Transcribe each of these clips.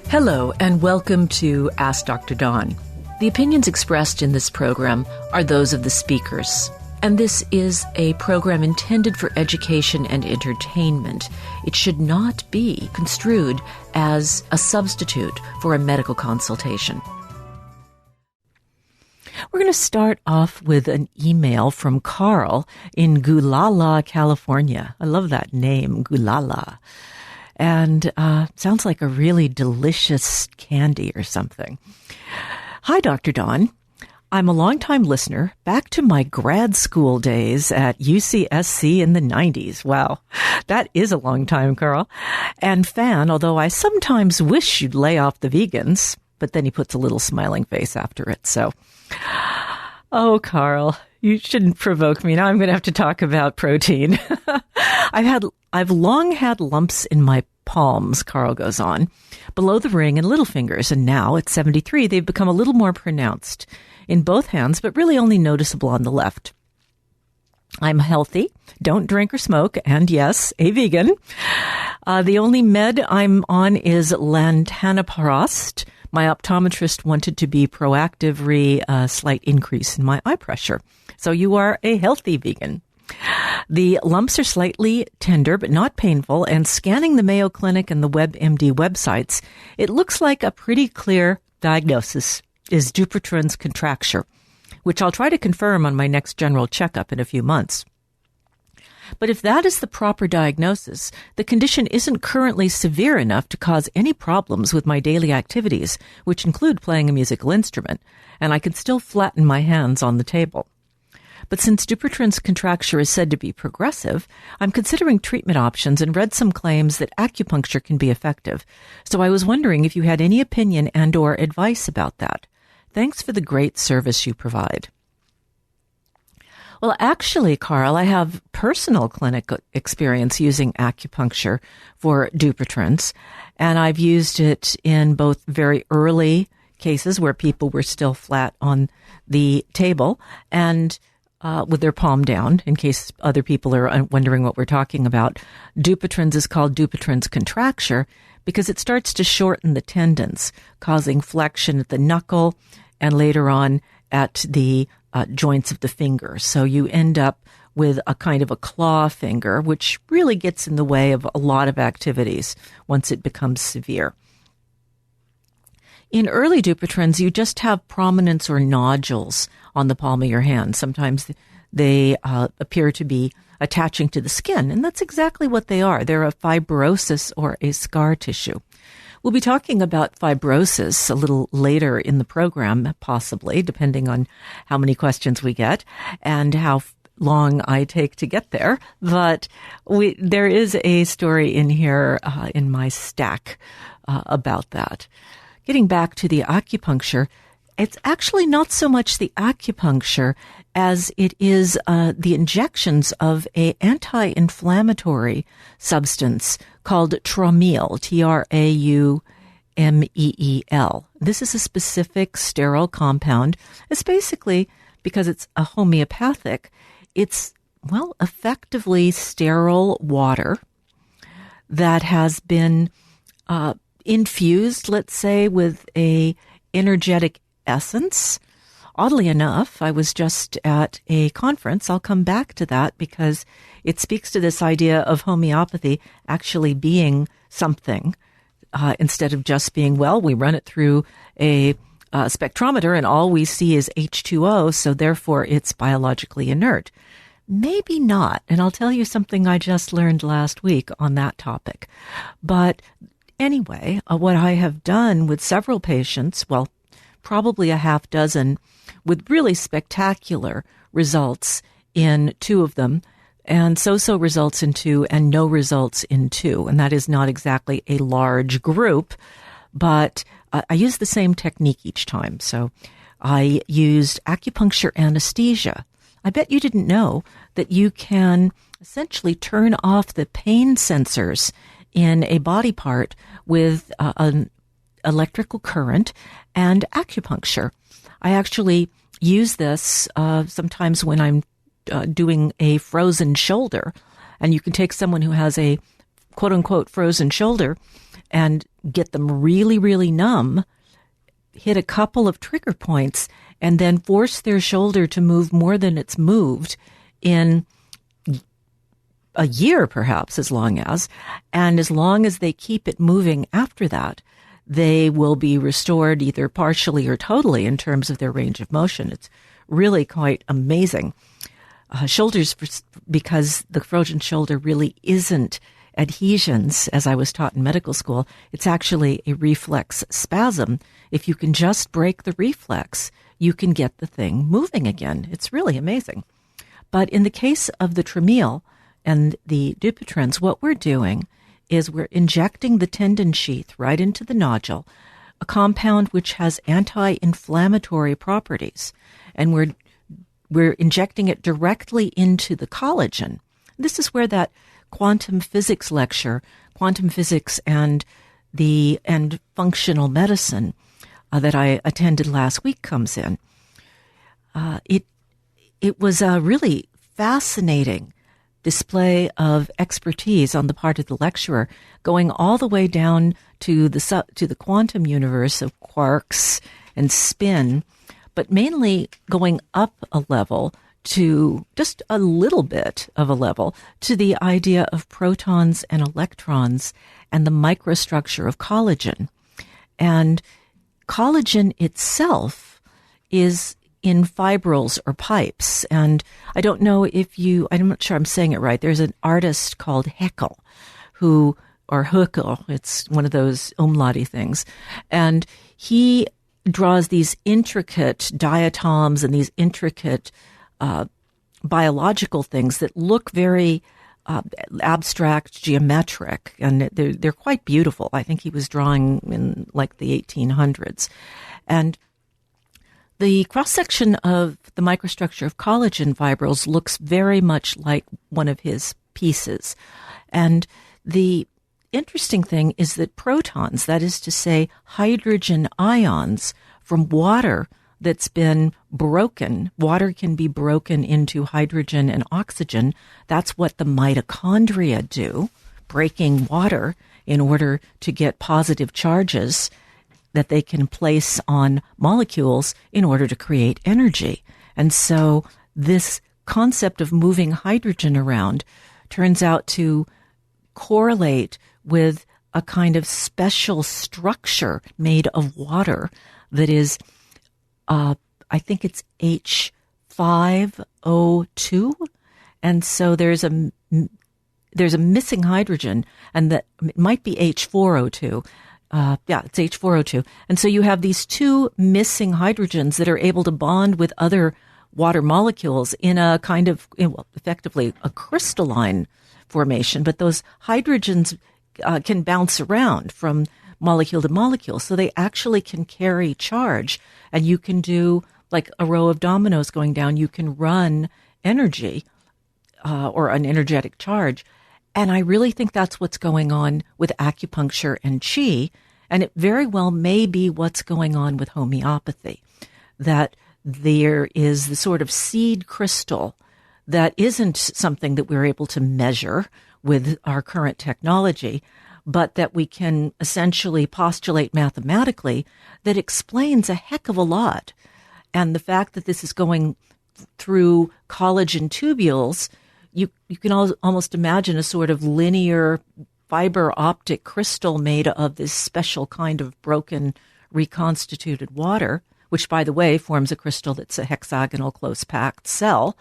Hello, and welcome to Ask Dr. Dawn. The opinions expressed in this program are those of the speakers, and this is a program intended for education and entertainment. It should not be construed as a substitute for a medical consultation. We're going to start off with an email from Carl in Gulala, California. I love that name, Gulala. And sounds like a really delicious candy or something. Hi, Dr. Dawn. I'm a longtime listener back to my grad school days at UCSC in the 90s. Wow, that is a long time, Carl. And fan, although I sometimes wish you'd lay off the vegans. But then he puts a little smiling face after it. So, oh, Carl, you shouldn't provoke me. Now I'm going to have to talk about protein. I've long had lumps in my palms, Carl goes on, below the ring and little fingers, and now at 73, they've become a little more pronounced in both hands, but really only noticeable on the left. I'm healthy, don't drink or smoke, and yes, a vegan. The only med I'm on is lantanoprost. My optometrist wanted to be proactive a slight increase in my eye pressure. So you are a healthy vegan. The lumps are slightly tender but not painful, and scanning the Mayo Clinic and the WebMD websites, it looks like a pretty clear diagnosis is Dupuytren's contracture, which I'll try to confirm on my next general checkup in a few months. But if that is the proper diagnosis, the condition isn't currently severe enough to cause any problems with my daily activities, which include playing a musical instrument, and I can still flatten my hands on the table. But since Dupuytren's contracture is said to be progressive, I'm considering treatment options and read some claims that acupuncture can be effective. So I was wondering if you had any opinion and or advice about that. Thanks for the great service you provide. Well, actually, Carl, I have personal clinical experience using acupuncture for Dupuytren's, and I've used it in both very early cases where people were still flat on the table and with their palm down, in case other people are wondering what we're talking about. Dupuytren's is called Dupuytren's contracture because it starts to shorten the tendons, causing flexion at the knuckle and later on at the joints of the finger. So you end up with a kind of a claw finger, which really gets in the way of a lot of activities once it becomes severe. In early Dupuytren's, you just have prominence or nodules on the palm of your hand. Sometimes they appear to be attaching to the skin, and that's exactly what they are. They're a fibrosis or a scar tissue. We'll be talking about fibrosis a little later in the program, possibly, depending on how many questions we get and how long I take to get there. But there is a story in here in my stack about that. Getting back to the acupuncture, it's actually not so much the acupuncture as it is the injections of an anti-inflammatory substance called Traumeel, Traumeel. This is a specific sterile compound. It's basically, because it's a homeopathic, it's, effectively sterile water that has been infused, let's say, with a energetic essence. Oddly enough, I was just at a conference. I'll come back to that because it speaks to this idea of homeopathy actually being something instead of just being, we run it through a spectrometer and all we see is H2O, so therefore it's biologically inert. Maybe not. And I'll tell you something I just learned last week on that topic. But anyway, what I have done with several patients, probably a half dozen, with really spectacular results in 2 of them, and so-so results in 2, and no results in 2. And that is not exactly a large group, but I use the same technique each time. So I used acupuncture anesthesia. I bet you didn't know that you can essentially turn off the pain sensors in a body part with an electrical current and acupuncture. I actually use this sometimes when I'm doing a frozen shoulder, and you can take someone who has a quote-unquote frozen shoulder and get them really, really numb, hit a couple of trigger points, and then force their shoulder to move more than it's moved in a year, perhaps, and as long as they keep it moving after that, they will be restored either partially or totally in terms of their range of motion. It's really quite amazing. Shoulders, because the frozen shoulder really isn't adhesions, as I was taught in medical school. It's actually a reflex spasm. If you can just break the reflex, you can get the thing moving again. It's really amazing. But in the case of the Trameal and the Dupuytrens, what we're doing is we're injecting the tendon sheath right into the nodule, a compound which has anti-inflammatory properties, and we're injecting it directly into the collagen. This is where that quantum physics lecture, quantum physics and functional medicine that I attended last week comes in. It was a really fascinating display of expertise on the part of the lecturer, going all the way down to the quantum universe of quarks and spin, but mainly going up a level to just a little bit of a level to the idea of protons and electrons and the microstructure of collagen. And collagen itself is in fibrils or pipes. And I don't know I'm not sure I'm saying it right. There's an artist called Heckel or Höckel, it's one of those umlauty things. And he draws these intricate diatoms and these intricate biological things that look very abstract, geometric, and they're quite beautiful. I think he was drawing in like the 1800s. And the cross-section of the microstructure of collagen fibrils looks very much like one of his pieces. And the interesting thing is that protons, that is to say hydrogen ions from water that's been broken, water can be broken into hydrogen and oxygen. That's what the mitochondria do, breaking water in order to get positive charges that they can place on molecules in order to create energy. And so this concept of moving hydrogen around turns out to correlate with a kind of special structure made of water that is, I think it's H5O2. And so there's a missing hydrogen, and that it might be H4O2. It's H4O2. And so you have these two missing hydrogens that are able to bond with other water molecules in a kind of, effectively a crystalline formation. But those hydrogens can bounce around from molecule to molecule. So they actually can carry charge. And you can do like a row of dominoes going down. You can run energy or an energetic charge. And I really think that's what's going on with acupuncture and qi. And it very well may be what's going on with homeopathy, that there is the sort of seed crystal that isn't something that we're able to measure with our current technology, but that we can essentially postulate mathematically that explains a heck of a lot. And the fact that this is going through collagen tubules, you can almost imagine a sort of linear fiber optic crystal made of this special kind of broken, reconstituted water, which, by the way, forms a crystal that's a hexagonal close-packed cell,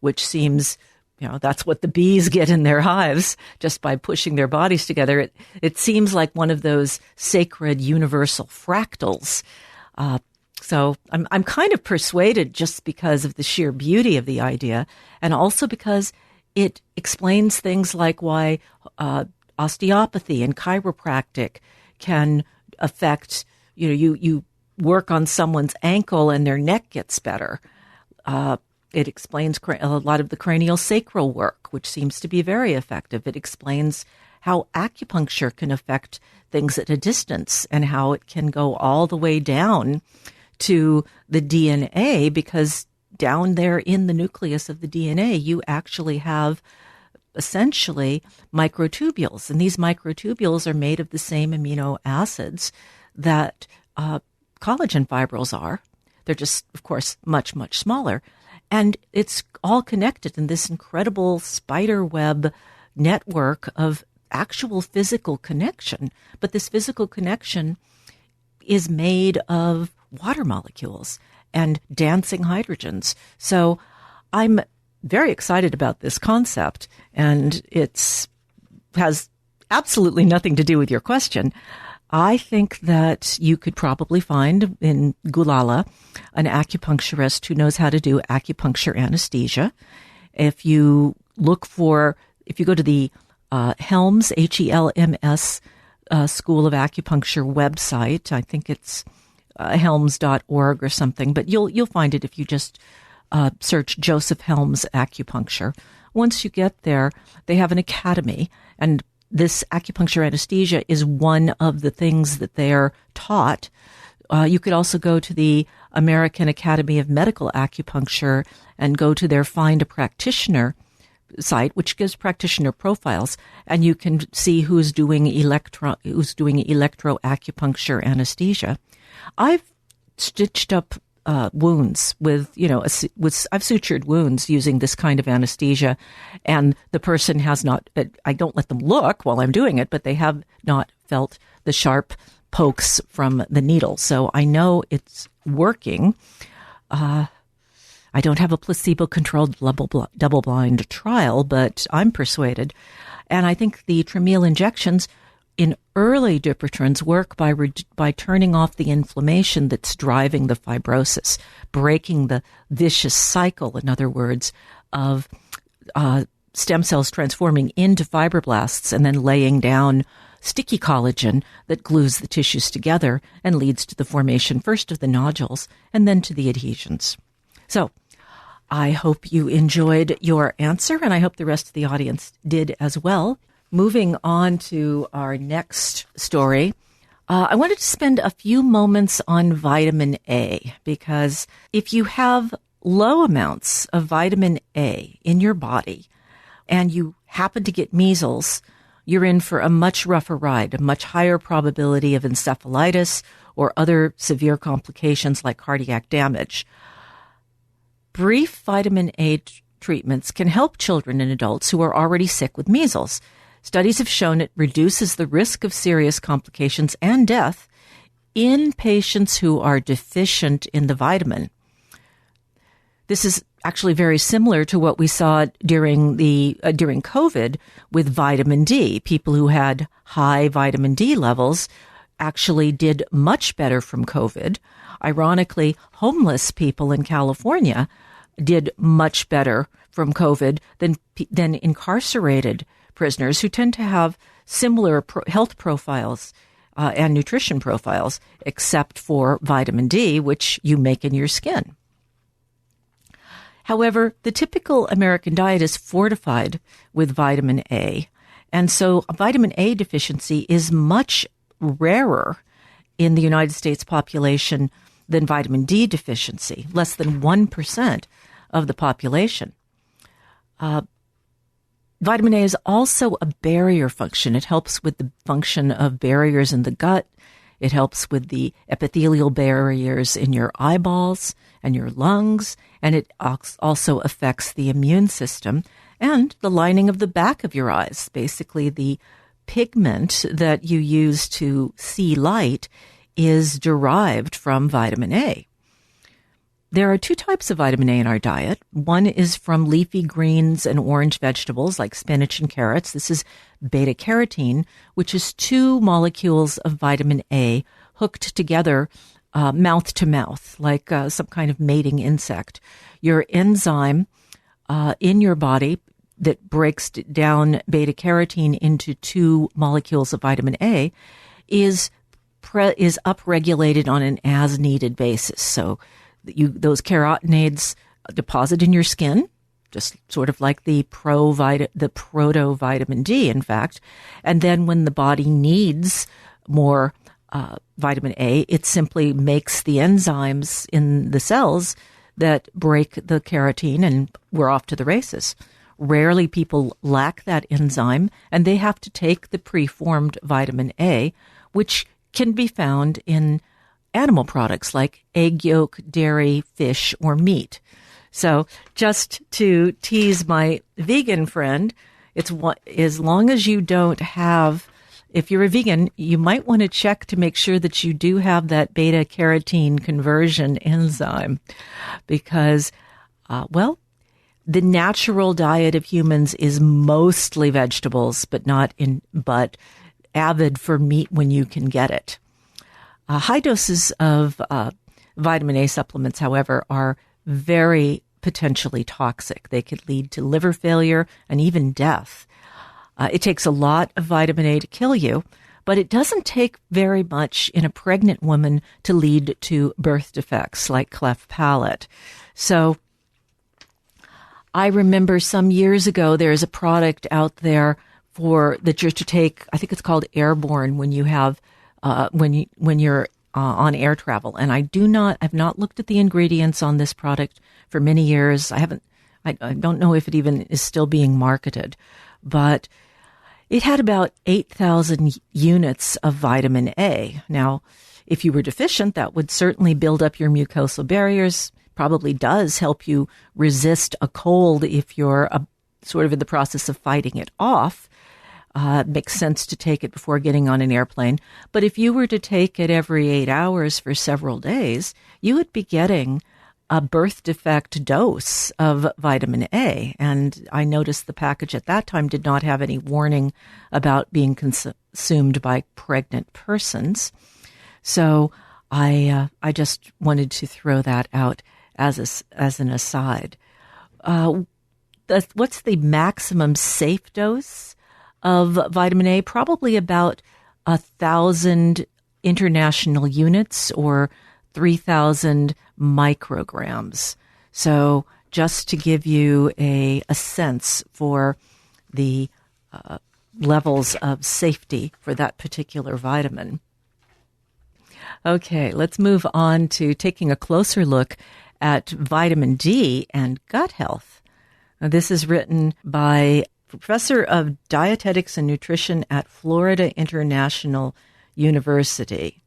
which seems, that's what the bees get in their hives just by pushing their bodies together. It seems like one of those sacred universal fractals. So I'm kind of persuaded just because of the sheer beauty of the idea, and also because it explains things like why osteopathy and chiropractic can affect, you work on someone's ankle and their neck gets better. It explains a lot of the craniosacral work, which seems to be very effective. It explains how acupuncture can affect things at a distance and how it can go all the way down to the DNA, because down there in the nucleus of the DNA, you actually have essentially microtubules. And these microtubules are made of the same amino acids that collagen fibrils are. They're just, of course, much, much smaller. And it's all connected in this incredible spider web network of actual physical connection. But this physical connection is made of water molecules and dancing hydrogens. So I'm very excited about this concept, and it has absolutely nothing to do with your question. I think that you could probably find in Gulala an acupuncturist who knows how to do acupuncture anesthesia. If you go to the Helms, HELMS, School of Acupuncture website, I think it's helms.org or something, but you'll find it if you just search Joseph Helms Acupuncture. Once you get there, they have an academy, and this acupuncture anesthesia is one of the things that they are taught. You could also go to the American Academy of Medical Acupuncture and go to their Find a Practitioner site, which gives practitioner profiles, and you can see who's doing electroacupuncture anesthesia. I've stitched up wounds I've sutured wounds using this kind of anesthesia, and the person has not, I don't let them look while I'm doing it, but they have not felt the sharp pokes from the needle. So I know it's working. I don't have a placebo-controlled double-blind trial, but I'm persuaded. And I think the tracheal injections in early Dupuytren's work by turning off the inflammation that's driving the fibrosis, breaking the vicious cycle, in other words, of stem cells transforming into fibroblasts and then laying down sticky collagen that glues the tissues together and leads to the formation first of the nodules and then to the adhesions. So I hope you enjoyed your answer, and I hope the rest of the audience did as well. Moving on to our next story, I wanted to spend a few moments on vitamin A, because if you have low amounts of vitamin A in your body and you happen to get measles, you're in for a much rougher ride, a much higher probability of encephalitis or other severe complications like cardiac damage. Brief vitamin A treatments can help children and adults who are already sick with measles. Studies have shown it reduces the risk of serious complications and death in patients who are deficient in the vitamin. This is actually very similar to what we saw during COVID with vitamin D. People who had high vitamin D levels actually did much better from COVID. Ironically, homeless people in California did much better from COVID than incarcerated prisoners, who tend to have similar health profiles and nutrition profiles, except for vitamin D, which you make in your skin. However, the typical American diet is fortified with vitamin A, and so vitamin A deficiency is much rarer in the United States population than vitamin D deficiency, less than 1% of the population. Vitamin A is also a barrier function. It helps with the function of barriers in the gut. It helps with the epithelial barriers in your eyeballs and your lungs, and it also affects the immune system and the lining of the back of your eyes. Basically, the pigment that you use to see light is derived from vitamin A. There are two types of vitamin A in our diet. One is from leafy greens and orange vegetables like spinach and carrots. This is beta carotene, which is two molecules of vitamin A hooked together mouth to mouth, like some kind of mating insect. Your enzyme in your body that breaks down beta carotene into two molecules of vitamin A is upregulated on an as-needed basis. So those carotenoids deposit in your skin, just sort of like the proto-vitamin D, in fact. And then when the body needs more vitamin A, it simply makes the enzymes in the cells that break the carotene, and we're off to the races. Rarely people lack that enzyme, and they have to take the preformed vitamin A, which can be found in animal products like egg yolk, dairy, fish, or meat. So just to tease my vegan friend, it's as long as you don't have, if you're a vegan, you might want to check to make sure that you do have that beta carotene conversion enzyme because, the natural diet of humans is mostly vegetables, but avid for meat when you can get it. High doses of vitamin A supplements, however, are very potentially toxic. They could lead to liver failure and even death. It takes a lot of vitamin A to kill you, but it doesn't take very much in a pregnant woman to lead to birth defects like cleft palate. So I remember some years ago, there's a product out there that you're to take. I think it's called Airborne when you have when you're on air travel. And I've not looked at the ingredients on this product for many years. I don't know if it even is still being marketed, but it had about 8,000 units of vitamin A. Now, if you were deficient, that would certainly build up your mucosal barriers. Probably does help you resist a cold if you're sort of in the process of fighting it off. It makes sense to take it before getting on an airplane. But if you were to take it every 8 hours for several days, you would be getting a birth defect dose of vitamin A. And I noticed the package at that time did not have any warning about being consumed by pregnant persons. So I just wanted to throw that out as an aside. What's the maximum safe dose of vitamin A? Probably about 1,000 international units or 3,000 micrograms. So just to give you a sense for the levels of safety for that particular vitamin. Okay, let's move on to taking a closer look at vitamin D and gut health. Now, this is written by Professor of Dietetics and Nutrition at Florida International University,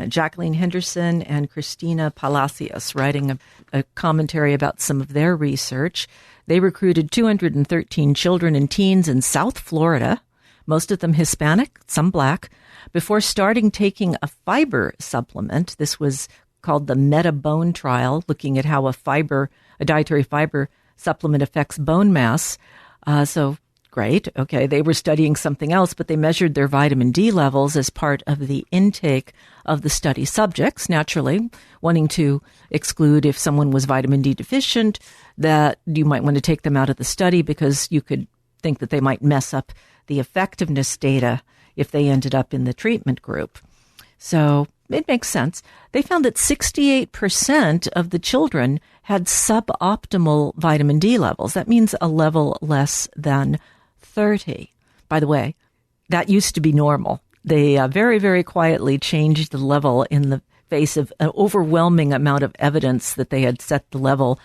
Jacqueline Henderson and Christina Palacios, writing a commentary about some of their research. They recruited 213 children and teens in South Florida, most of them Hispanic, some Black, before starting taking a fiber supplement. This was called the Meta-Bone trial, looking at how a dietary fiber supplement affects bone mass. So great. Okay. They were studying something else, but they measured their vitamin D levels as part of the intake of the study subjects, naturally wanting to exclude if someone was vitamin D deficient, that you might want to take them out of the study because you could think that they might mess up the effectiveness data if they ended up in the treatment group. So it makes sense. They found that 68% of the children had suboptimal vitamin D levels. That means a level less than 30. By the way, that used to be normal. They very, very quietly changed the level in the face of an overwhelming amount of evidence that they had set the level,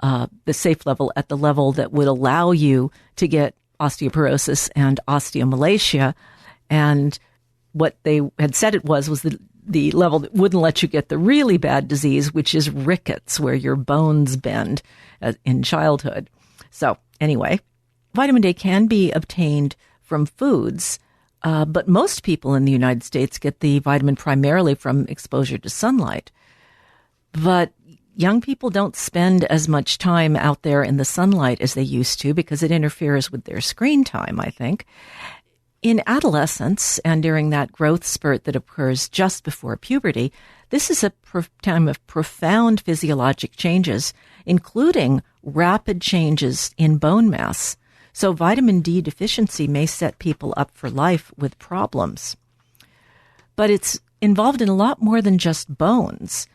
the safe level, at the level that would allow you to get osteoporosis and osteomalacia. And what they had said it was the level that wouldn't let you get the really bad disease, which is rickets, where your bones bend in childhood. So anyway, vitamin D can be obtained from foods, but most people in the United States get the vitamin primarily from exposure to sunlight. But young people don't spend as much time out there in the sunlight as they used to because it interferes with their screen time, I think. In adolescence and during that growth spurt that occurs just before puberty, this is a time of profound physiologic changes, including rapid changes in bone mass. So vitamin D deficiency may set people up for life with problems. But it's involved in a lot more than just bones.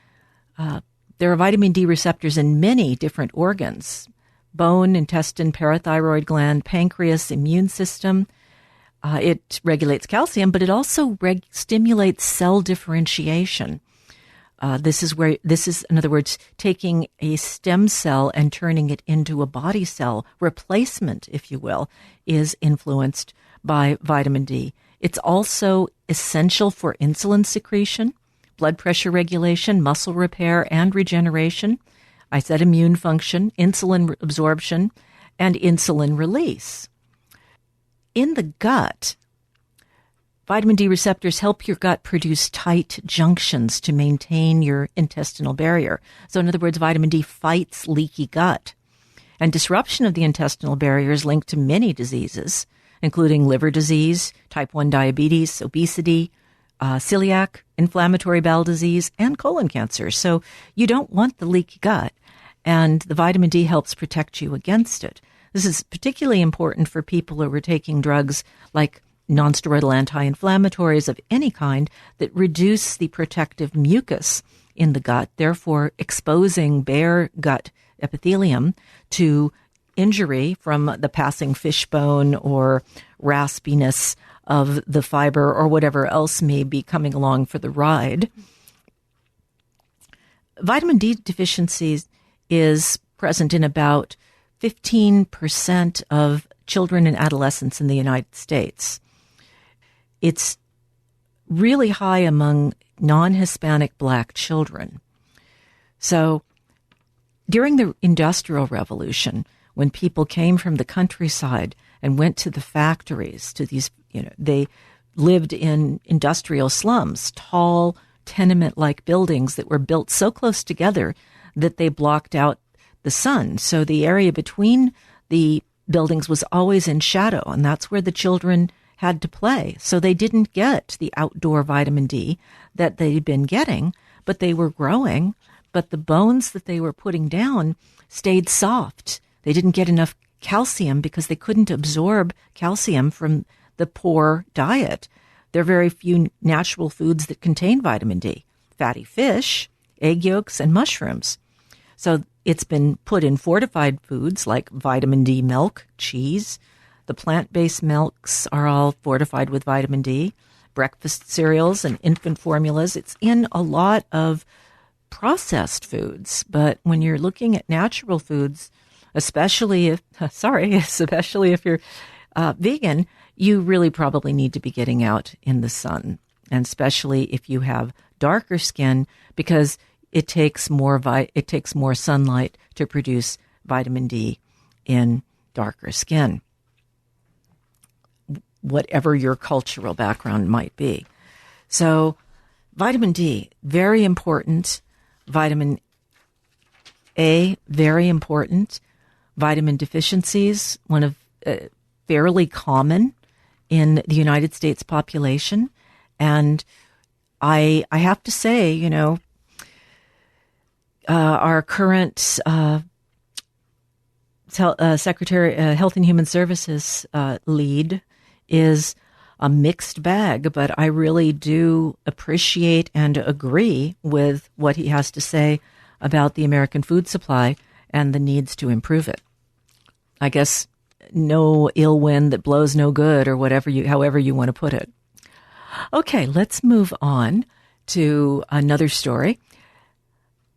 There are vitamin D receptors in many different organs: bone, intestine, parathyroid gland, pancreas, immune system. It regulates calcium, but it also stimulates cell differentiation. This is, in other words, taking a stem cell and turning it into a body cell replacement, if you will, is influenced by vitamin D. It's also essential for insulin secretion, blood pressure regulation, muscle repair and regeneration. I said immune function, insulin absorption, and insulin release. In the gut, vitamin D receptors help your gut produce tight junctions to maintain your intestinal barrier. So in other words, vitamin D fights leaky gut. And disruption of the intestinal barrier is linked to many diseases, including liver disease, type 1 diabetes, obesity, celiac, inflammatory bowel disease, and colon cancer. So you don't want the leaky gut, and the vitamin D helps protect you against it. This is particularly important for people who are taking drugs like nonsteroidal anti-inflammatories of any kind that reduce the protective mucus in the gut, therefore exposing bare gut epithelium to injury from the passing fishbone or raspiness of the fiber or whatever else may be coming along for the ride. Vitamin D deficiency is present in about 15% of children and adolescents in the United States. It's really high among non-Hispanic Black children. So during the Industrial Revolution, when people came from the countryside and went to the factories, to these, they lived in industrial slums, tall tenement-like buildings that were built so close together that they blocked out the sun. So the area between the buildings was always in shadow, and that's where the children had to play. So they didn't get the outdoor vitamin D that they'd been getting, but they were growing, but the bones that they were putting down stayed soft. They didn't get enough calcium because they couldn't absorb calcium from the poor diet. There are very few natural foods that contain vitamin D: fatty fish, egg yolks, and mushrooms. So it's been put in fortified foods like vitamin D milk, cheese. The plant-based milks are all fortified with vitamin D, breakfast cereals and infant formulas. It's in a lot of processed foods. But when you're looking at natural foods, especially if you're vegan, you really probably need to be getting out in the sun, and especially if you have darker skin, because it takes more sunlight to produce vitamin D in darker skin, whatever your cultural background might be. So vitamin D, very important. Vitamin A, very important. Vitamin deficiencies, one of fairly common in the United States population. And I have to say, our current Secretary Health and Human Services lead is a mixed bag, but I really do appreciate and agree with what he has to say about the American food supply and the needs to improve it. I guess no ill wind that blows no good, or however you want to put it. Okay, let's move on to another story.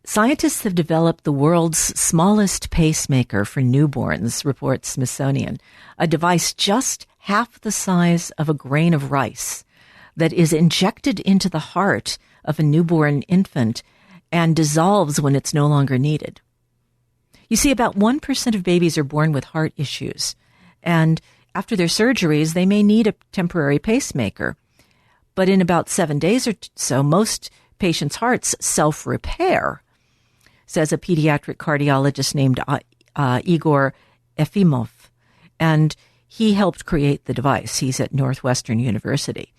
Scientists have developed the world's smallest pacemaker for newborns, reports Smithsonian, a device just half the size of a grain of rice that is injected into the heart of a newborn infant and dissolves when it's no longer needed. You see, about 1% of babies are born with heart issues, and after their surgeries, they may need a temporary pacemaker. But in about 7 days or so, most patients' hearts self-repair, says a pediatric cardiologist named Igor Efimov. And he helped create the device. He's at Northwestern University.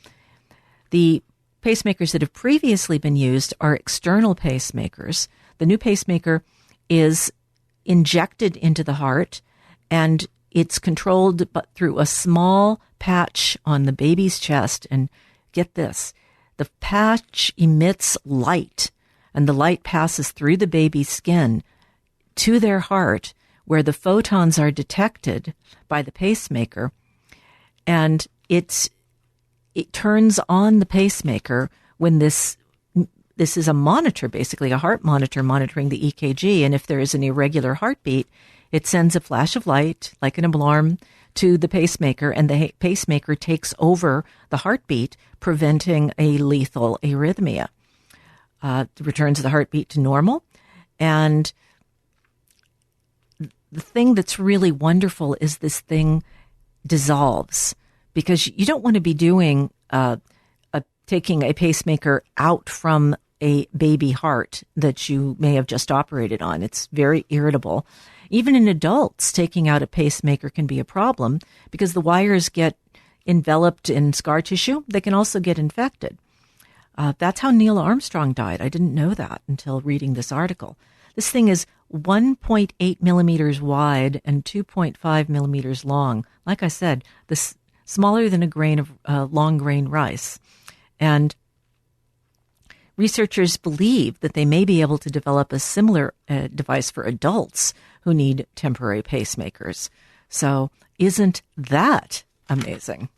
The pacemakers that have previously been used are external pacemakers. The new pacemaker is injected into the heart, and it's controlled through a small patch on the baby's chest. And get this, the patch emits light, and the light passes through the baby's skin to their heart, where the photons are detected by the pacemaker, and it turns on the pacemaker when this this is a monitor, basically a heart monitor monitoring the EKG. And if there is an irregular heartbeat, it sends a flash of light, like an alarm, to the pacemaker, and the pacemaker takes over the heartbeat, preventing a lethal arrhythmia. Returns the heartbeat to normal. And the thing that's really wonderful is this thing dissolves, because you don't want to be doing taking a pacemaker out from a baby heart that you may have just operated on. It's very irritable. Even in adults, taking out a pacemaker can be a problem because the wires get enveloped in scar tissue. They can also get infected. That's how Neil Armstrong died. I didn't know that until reading this article. This thing is 1.8 millimeters wide and 2.5 millimeters long. Like I said, this smaller than a grain of long grain rice. And researchers believe that they may be able to develop a similar device for adults who need temporary pacemakers. So isn't that amazing?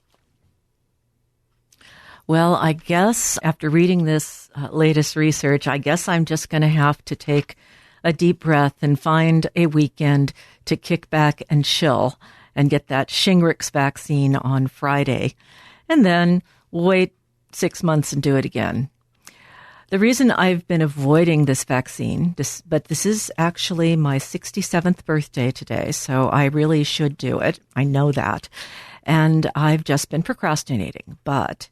Well, I guess after reading this latest research, I guess I'm just going to have to take a deep breath and find a weekend to kick back and chill and get that Shingrix vaccine on Friday, and then wait 6 months and do it again. The reason I've been avoiding this vaccine, but this is actually my 67th birthday today, so I really should do it. I know that. And I've just been procrastinating, but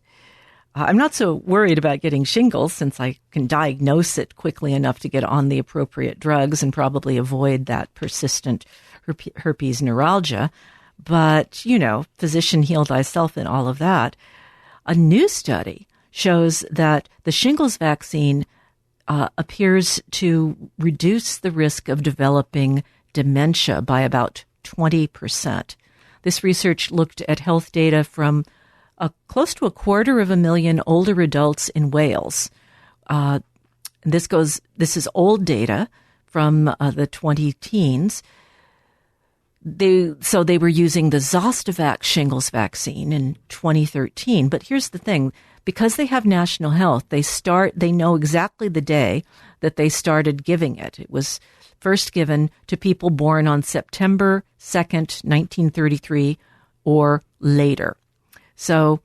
I'm not so worried about getting shingles since I can diagnose it quickly enough to get on the appropriate drugs and probably avoid that persistent herpes neuralgia. But, physician heal thyself and all of that. A new study shows that the shingles vaccine appears to reduce the risk of developing dementia by about 20%. This research looked at health data from close to 250,000 older adults in Wales. This is old data from the 20-teens. They were using the Zostavax shingles vaccine in 2013. But here's the thing. Because they have national health, they know exactly the day that they started giving it. It was first given to people born on September 2nd, 1933 or later. So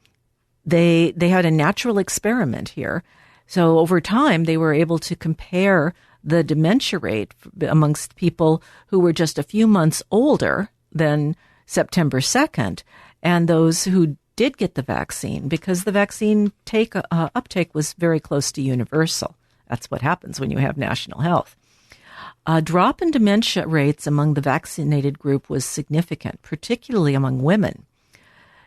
they had a natural experiment here. So over time, they were able to compare the dementia rate amongst people who were just a few months older than September 2nd and those who did get the vaccine, because the vaccine uptake was very close to universal. That's what happens when you have national health. A drop in dementia rates among the vaccinated group was significant, particularly among women.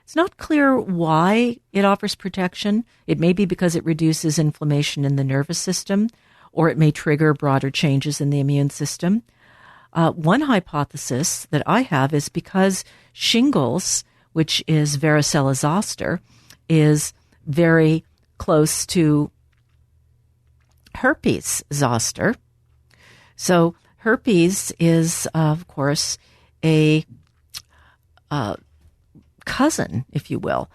It's not clear why it offers protection. It may be because it reduces inflammation in the nervous system, or it may trigger broader changes in the immune system. One hypothesis that I have is because shingles, which is varicella zoster, is very close to herpes zoster. So herpes is, of course, a cousin, if you will.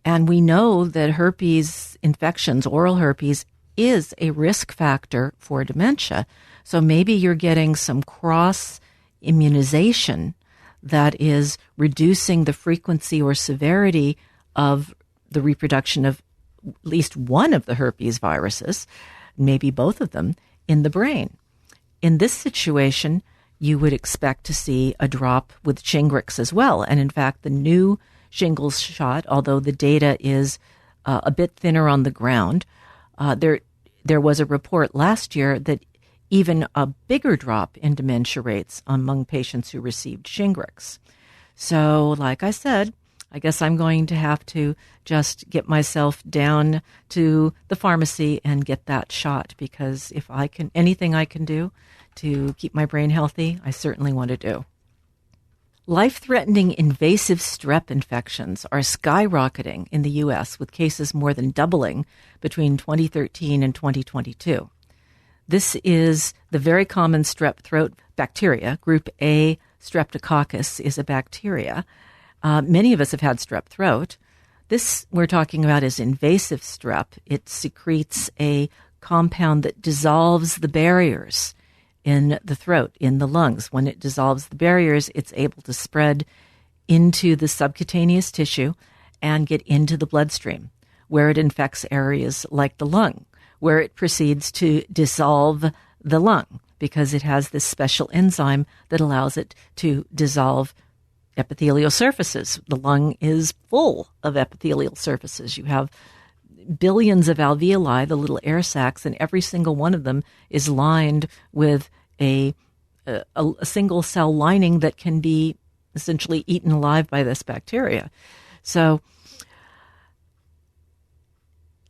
And we know that herpes infections, oral herpes, is a risk factor for dementia. So maybe you're getting some cross immunization that is reducing the frequency or severity of the reproduction of at least one of the herpes viruses, maybe both of them, in the brain. In this situation, you would expect to see a drop with Shingrix as well. And in fact, the new shingles shot, although the data is a bit thinner on the ground, there was a report last year that even a bigger drop in dementia rates among patients who received Shingrix. So, like I said, I guess I'm going to have to just get myself down to the pharmacy and get that shot, because if anything I can do to keep my brain healthy, I certainly want to do. Life-threatening invasive strep infections are skyrocketing in the U.S., with cases more than doubling between 2013 and 2022. This is the very common strep throat bacteria. Group A streptococcus is a bacteria. Many of us have had strep throat. This we're talking about is invasive strep. It secretes a compound that dissolves the barriers in the throat, in the lungs. When it dissolves the barriers, it's able to spread into the subcutaneous tissue and get into the bloodstream, where it infects areas like the lung, where it proceeds to dissolve the lung because it has this special enzyme that allows it to dissolve epithelial surfaces. The lung is full of epithelial surfaces. You have billions of alveoli, the little air sacs, and every single one of them is lined with a single cell lining that can be essentially eaten alive by this bacteria. So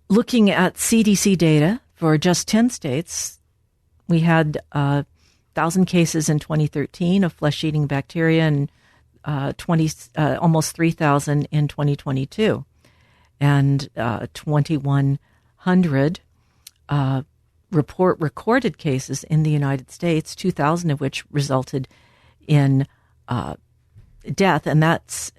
looking at CDC data for just 10 states, we had 1,000 cases in 2013 of flesh-eating bacteria and almost 3,000 in 2022. And 2,100 recorded cases in the United States, 2,000 of which resulted in death. And that's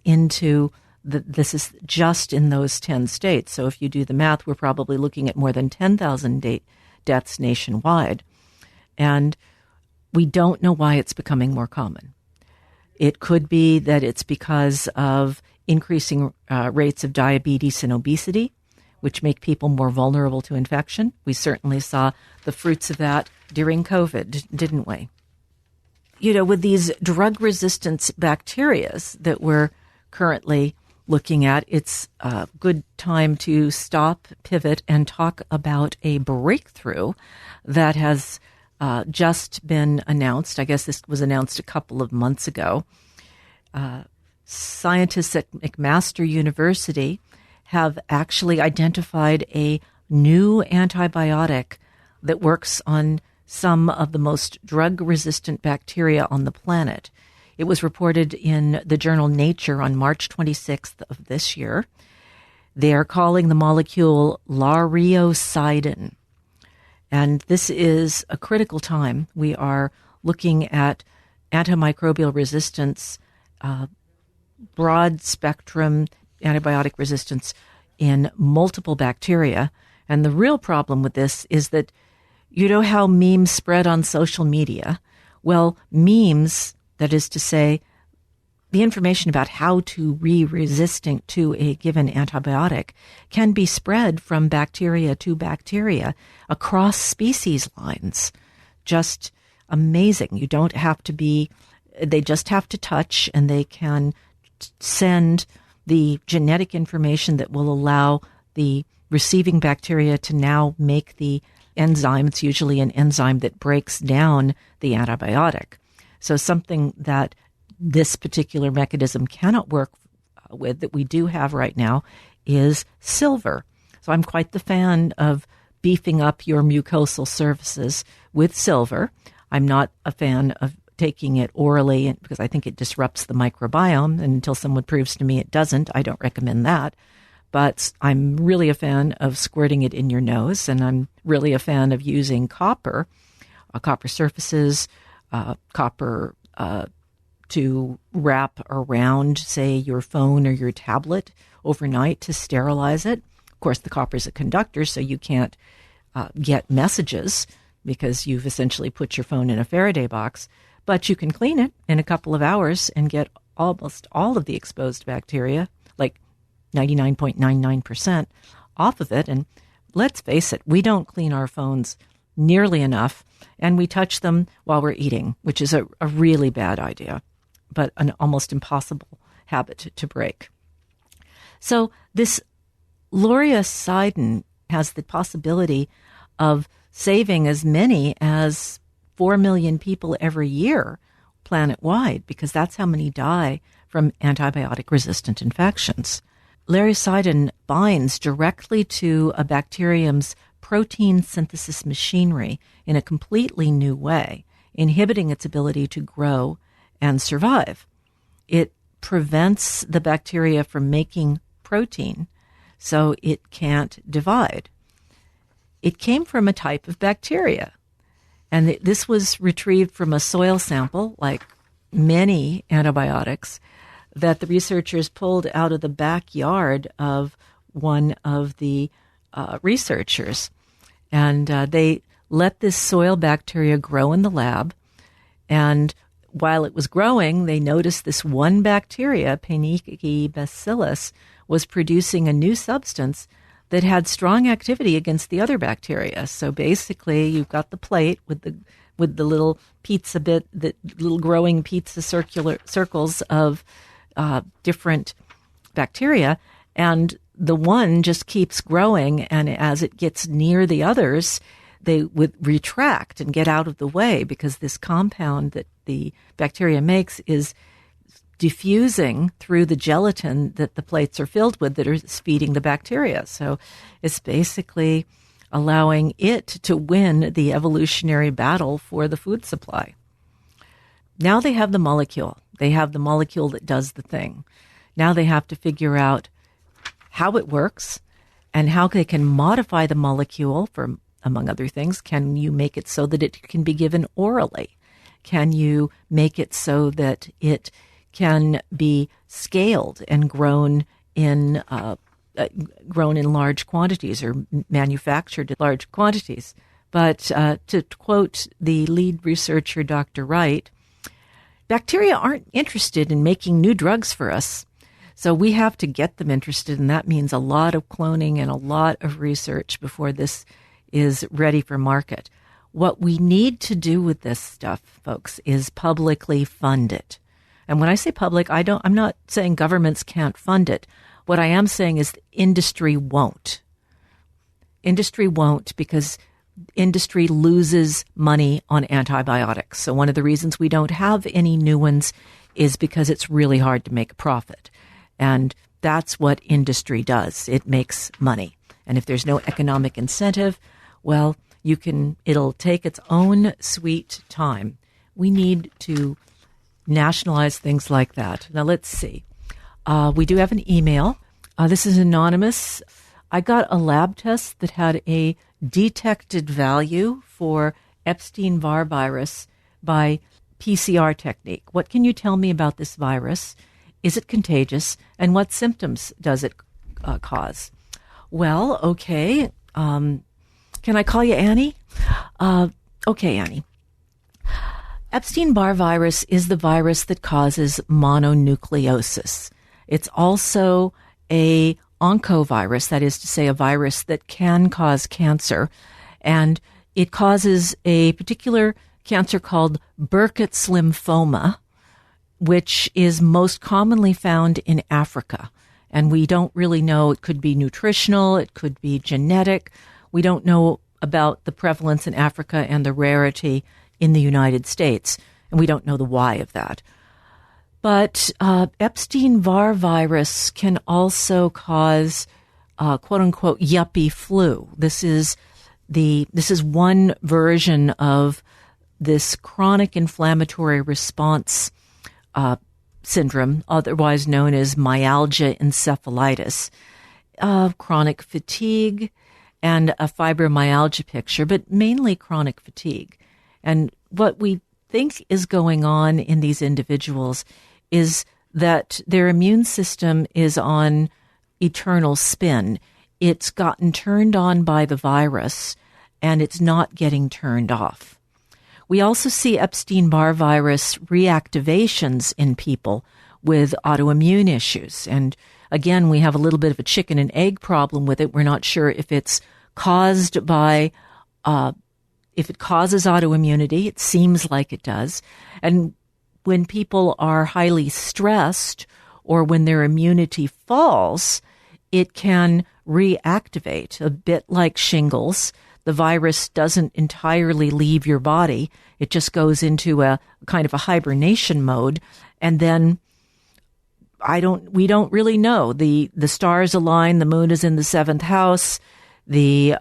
into this is just in those 10 states. So if you do the math, we're probably looking at more than 10,000 deaths nationwide. And we don't know why it's becoming more common. It could be that it's because of increasing rates of diabetes and obesity, which make people more vulnerable to infection. We certainly saw the fruits of that during COVID, didn't we? You know, with these drug resistance bacteria that we're currently looking at, it's a good time to stop, pivot, and talk about a breakthrough that has just been announced. I guess this was announced a couple of months ago. Scientists at McMaster University have actually identified a new antibiotic that works on some of the most drug-resistant bacteria on the planet. It was reported in the journal Nature on March 26th of this year. They are calling the molecule lauriocidin. And this is a critical time. We are looking at antimicrobial resistance, broad spectrum antibiotic resistance in multiple bacteria. And the real problem with this is that you know how memes spread on social media? Well, memes, that is to say, the information about how to be resistant to a given antibiotic can be spread from bacteria to bacteria across species lines. Just amazing. You don't have to be, they just have to touch, and they can send the genetic information that will allow the receiving bacteria to now make the enzyme. It's usually an enzyme that breaks down the antibiotic. So something that this particular mechanism cannot work with, that we do have right now, is silver. So I'm quite the fan of beefing up your mucosal surfaces with silver. I'm not a fan of taking it orally because I think it disrupts the microbiome. And until someone proves to me it doesn't, I don't recommend that. But I'm really a fan of squirting it in your nose, and I'm really a fan of using copper surfaces, copper to wrap around, say, your phone or your tablet overnight to sterilize it. Of course, the copper is a conductor, so you can't get messages because you've essentially put your phone in a Faraday box. But you can clean it in a couple of hours and get almost all of the exposed bacteria, like 99.99% off of it. And let's face it, we don't clean our phones nearly enough, and we touch them while we're eating, which is a really bad idea, but an almost impossible habit to break. So this lauriocidin has the possibility of saving as many as 4 million people every year planet-wide, because that's how many die from antibiotic-resistant infections. Lauriocidin binds directly to a bacterium's protein synthesis machinery in a completely new way, inhibiting its ability to grow and survive. It prevents the bacteria from making protein, so it can't divide. It came from a type of bacteria, and this was retrieved from a soil sample, like many antibiotics, that the researchers pulled out of the backyard of one of the researchers. And they let this soil bacteria grow in the lab. And while it was growing, they noticed this one bacteria, Panicky bacillus, was producing a new substance that had strong activity against the other bacteria. So basically, you've got the plate with the little pizza bit, the little growing pizza circular circles of different bacteria, and the one just keeps growing, and as it gets near the others, they would retract and get out of the way because this compound that the bacteria makes is diffusing through the gelatin that the plates are filled with that is feeding the bacteria. So it's basically allowing it to win the evolutionary battle for the food supply. Now they have the molecule. They have the molecule that does the thing. Now they have to figure out how it works and how they can modify the molecule for, among other things. Can you make it so that it can be given orally? Can you make it so that it can be scaled and grown in large quantities or manufactured in large quantities? But to quote the lead researcher, Dr. Wright, bacteria aren't interested in making new drugs for us. So we have to get them interested, and that means a lot of cloning and a lot of research before this is ready for market. What we need to do with this stuff, folks, is publicly fund it. And when I say public, I'm not saying governments can't fund it. What I am saying is industry won't. Industry won't because industry loses money on antibiotics. So one of the reasons we don't have any new ones is because it's really hard to make a profit. And that's what industry does. It makes money. And if there's no economic incentive, well, it'll take its own sweet time. We need to nationalize things like that. Now, let's see. We do have an email. This is anonymous. I got a lab test that had a detected value for Epstein-Barr virus by PCR technique. What can you tell me about this virus? Is it contagious? And what symptoms does it cause? Well, okay. Can I call you Annie? Okay, Annie. Epstein-Barr virus is the virus that causes mononucleosis. It's also a oncovirus, that is to say, a virus that can cause cancer, and it causes a particular cancer called Burkitt's lymphoma, which is most commonly found in Africa. And we don't really know. It could be nutritional, it could be genetic. We don't know about the prevalence in Africa and the rarity in the United States, and we don't know the why of that. But Epstein-Barr virus can also cause quote-unquote yuppie flu. This is one version of this chronic inflammatory response syndrome, otherwise known as myalgia encephalitis, chronic fatigue, and a fibromyalgia picture, but mainly chronic fatigue. And what we think is going on in these individuals is that their immune system is on eternal spin. It's gotten turned on by the virus, and it's not getting turned off. We also see Epstein-Barr virus reactivations in people with autoimmune issues. And again, we have a little bit of a chicken and egg problem with it. We're not sure if it's caused by, if it causes autoimmunity. It seems like it does. And when people are highly stressed or when their immunity falls, it can reactivate, a bit like shingles. The virus doesn't entirely leave your body. It just goes into a kind of a hibernation mode. And then we don't really know. The stars align. The moon is in the 7th house. The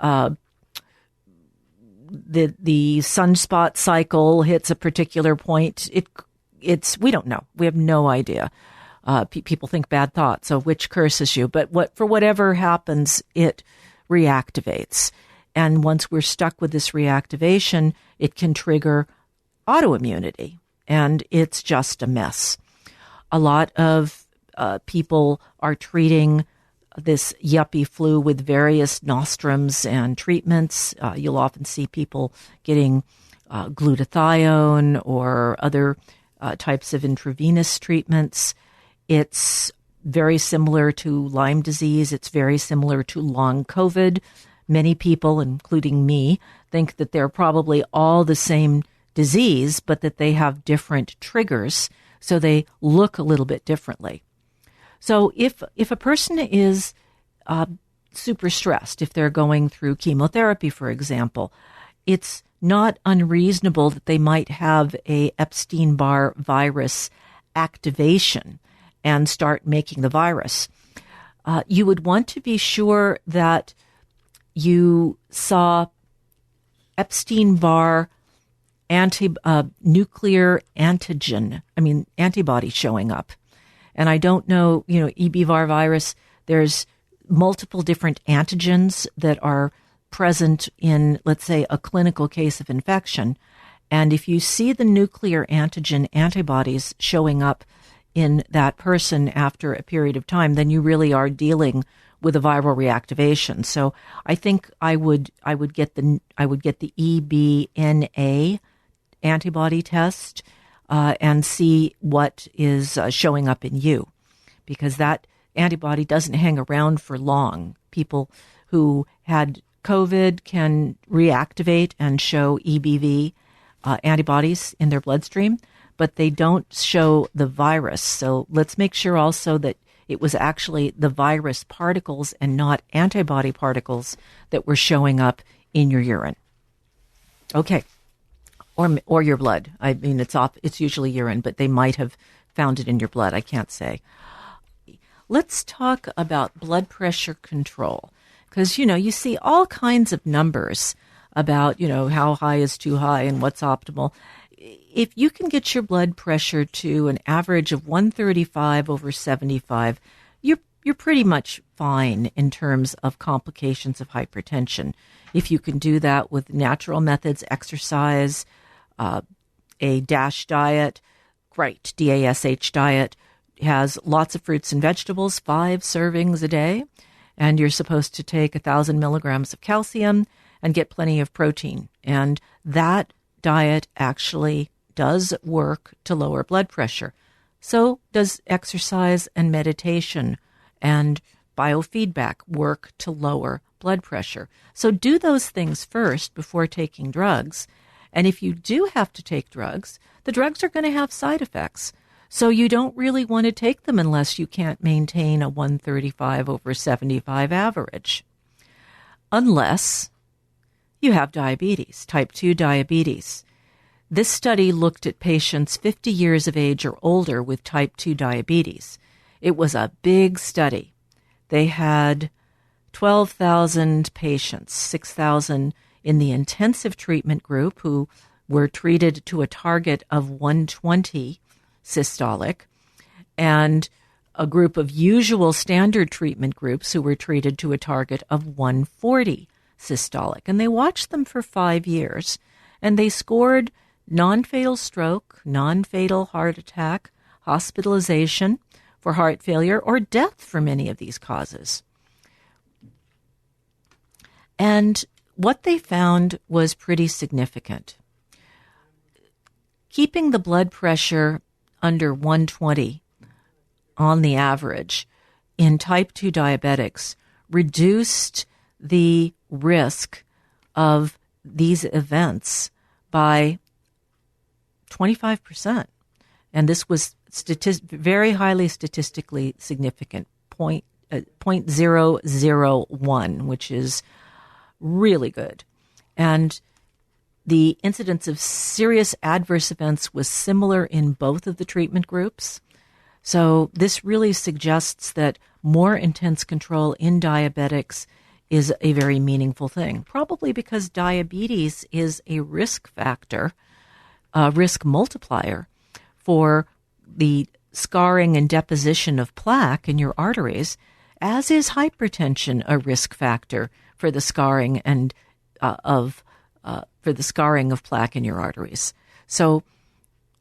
sunspot cycle hits a particular point. We don't know. We have no idea. People think bad thoughts. So which curses you? But for whatever happens, it reactivates. And once we're stuck with this reactivation, it can trigger autoimmunity, and it's just a mess. A lot of people are treating this yuppie flu with various nostrums and treatments. You'll often see people getting glutathione or other types of intravenous treatments. It's very similar to Lyme disease. It's very similar to long COVID. Many people, including me, think that they're probably all the same disease, but that they have different triggers, so they look a little bit differently. So if a person is super stressed, if they're going through chemotherapy, for example, it's not unreasonable that they might have a Epstein-Barr virus activation and start making the virus. You would want to be sure that you saw Epstein-Barr nuclear antibody showing up. And I don't know, EBVAR virus, there's multiple different antigens that are present in, let's say, a clinical case of infection. And if you see the nuclear antigen antibodies showing up in that person after a period of time, then you really are dealing with a viral reactivation. So I think I would get the EBNA antibody test and see what is showing up in you, because that antibody doesn't hang around for long. People who had COVID can reactivate and show EBV antibodies in their bloodstream, but they don't show the virus. So let's make sure also that it was actually the virus particles and not antibody particles that were showing up in your urine. Okay. Or your blood. I mean, it's usually urine, but they might have found it in your blood. I can't say. Let's talk about blood pressure control, because, you see all kinds of numbers about, how high is too high and what's optimal. If you can get your blood pressure to an average of 135/75, you're pretty much fine in terms of complications of hypertension. If you can do that with natural methods, exercise, a DASH diet, great. DASH diet has lots of fruits and vegetables, 5 servings a day, and you're supposed to take 1,000 milligrams of calcium and get plenty of protein. And that diet actually does work to lower blood pressure. So does exercise and meditation and biofeedback work to lower blood pressure. So do those things first before taking drugs. And if you do have to take drugs, the drugs are going to have side effects. So you don't really want to take them unless you can't maintain a 135/75 average. Unless you have diabetes, type 2 diabetes. This study looked at patients 50 years of age or older with type 2 diabetes. It was a big study. They had 12,000 patients, 6,000 in the intensive treatment group who were treated to a target of 120 systolic, and a group of usual standard treatment groups who were treated to a target of 140 systolic. And they watched them for 5 years, and they scored non-fatal stroke, non-fatal heart attack, hospitalization for heart failure, or death for many of these causes. And what they found was pretty significant. Keeping the blood pressure under 120 on the average in type 2 diabetics reduced the risk of these events by 25%. And this was very highly statistically significant, 0.001, which is really good. And the incidence of serious adverse events was similar in both of the treatment groups. So this really suggests that more intense control in diabetics is a very meaningful thing, probably because diabetes is a risk factor, a risk multiplier for the scarring and deposition of plaque in your arteries, as is hypertension a risk factor for the scarring and of plaque in your arteries. So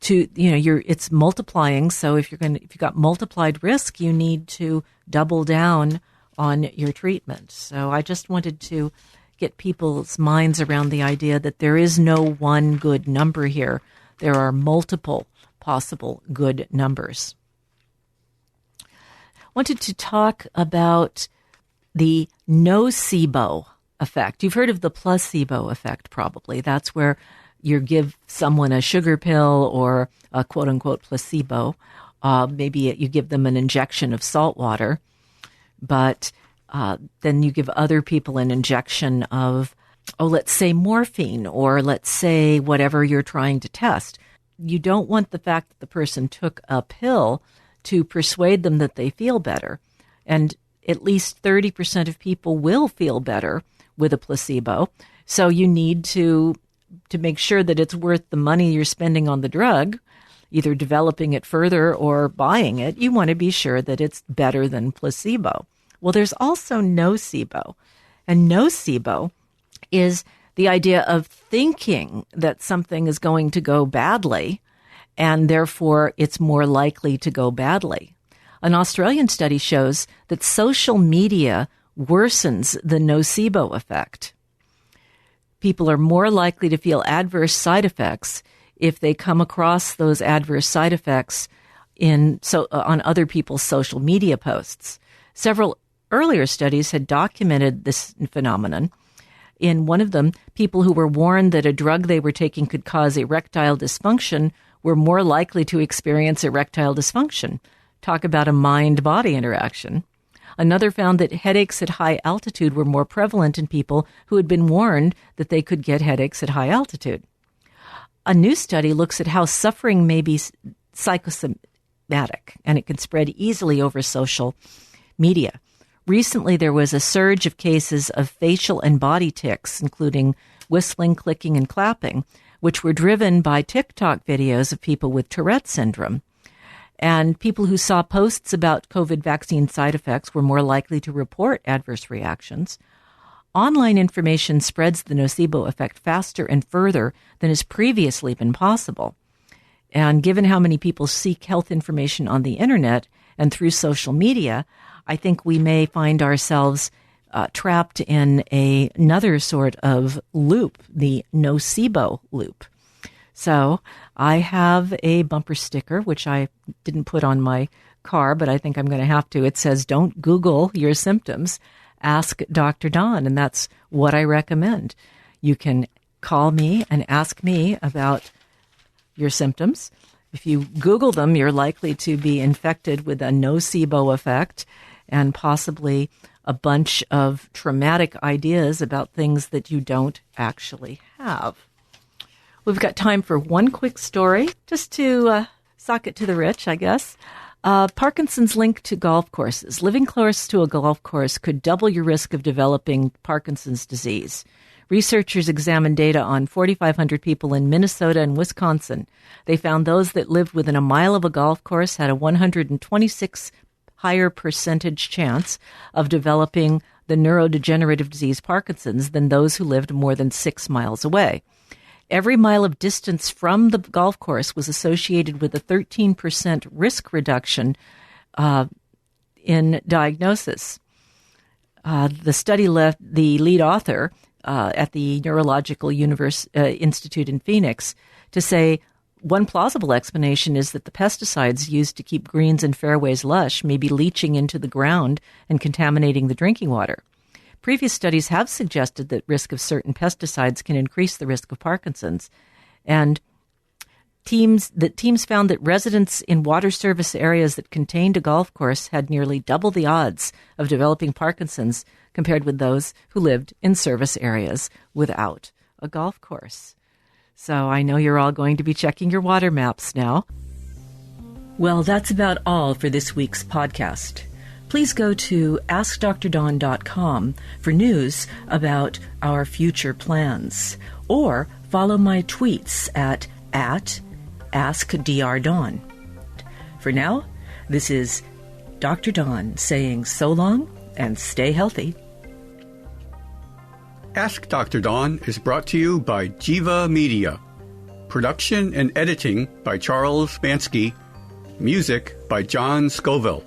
it's multiplying. So if you've got multiplied risk, you need to double down on your treatment. So I just wanted to get people's minds around the idea that there is no one good number here. There are multiple possible good numbers. Wanted to talk about the nocebo effect. You've heard of the placebo effect, probably. That's where you give someone a sugar pill or a quote-unquote placebo. Maybe you give them an injection of salt water, but then you give other people an injection of, let's say morphine, or let's say whatever you're trying to test. You don't want the fact that the person took a pill to persuade them that they feel better. And at least 30% of people will feel better with a placebo. So you need to make sure that it's worth the money you're spending on the drug, either developing it further or buying it. You want to be sure that it's better than placebo. Well, there's also nocebo. And nocebo is the idea of thinking that something is going to go badly, and therefore it's more likely to go badly. An Australian study shows that social media worsens the nocebo effect. People are more likely to feel adverse side effects if they come across those adverse side effects on other people's social media posts. Several earlier studies had documented this phenomenon. In one of them, people who were warned that a drug they were taking could cause erectile dysfunction were more likely to experience erectile dysfunction. Talk about a mind-body interaction. Another found that headaches at high altitude were more prevalent in people who had been warned that they could get headaches at high altitude. A new study looks at how suffering may be psychosomatic, and it can spread easily over social media. Recently, there was a surge of cases of facial and body tics, including whistling, clicking, and clapping, which were driven by TikTok videos of people with Tourette syndrome. And people who saw posts about COVID vaccine side effects were more likely to report adverse reactions. Online information spreads the nocebo effect faster and further than has previously been possible. And given how many people seek health information on the internet and through social media, I think we may find ourselves trapped in another sort of loop, the nocebo loop. So I have a bumper sticker, which I didn't put on my car, but I think I'm going to have to. It says, "Don't Google your symptoms. Ask Dr. Dawn." And that's what I recommend. You can call me and ask me about your symptoms. If you Google them, you're likely to be infected with a nocebo effect and possibly a bunch of traumatic ideas about things that you don't actually have. We've got time for one quick story, just to sock it to the rich, I guess. Parkinson's linked to golf courses. Living close to a golf course could double your risk of developing Parkinson's disease. Researchers examined data on 4,500 people in Minnesota and Wisconsin. They found those that lived within a mile of a golf course had a 126 higher percentage chance of developing the neurodegenerative disease Parkinson's than those who lived more than 6 miles away. Every mile of distance from the golf course was associated with a 13% risk reduction in diagnosis. The study left the lead author at the Neurological Institute in Phoenix to say one plausible explanation is that the pesticides used to keep greens and fairways lush may be leaching into the ground and contaminating the drinking water. Previous studies have suggested that risk of certain pesticides can increase the risk of Parkinson's, and teams found that residents in water service areas that contained a golf course had nearly double the odds of developing Parkinson's compared with those who lived in service areas without a golf course. So I know you're all going to be checking your water maps now. Well, that's about all for this week's podcast. Please go to AskDrDawn.com for news about our future plans, or follow my tweets at AskDrDawn. For now, this is Dr. Dawn saying so long and stay healthy. Ask Dr. Dawn is brought to you by Jiva Media. Production and editing by Charles Bansky. Music by John Scoville.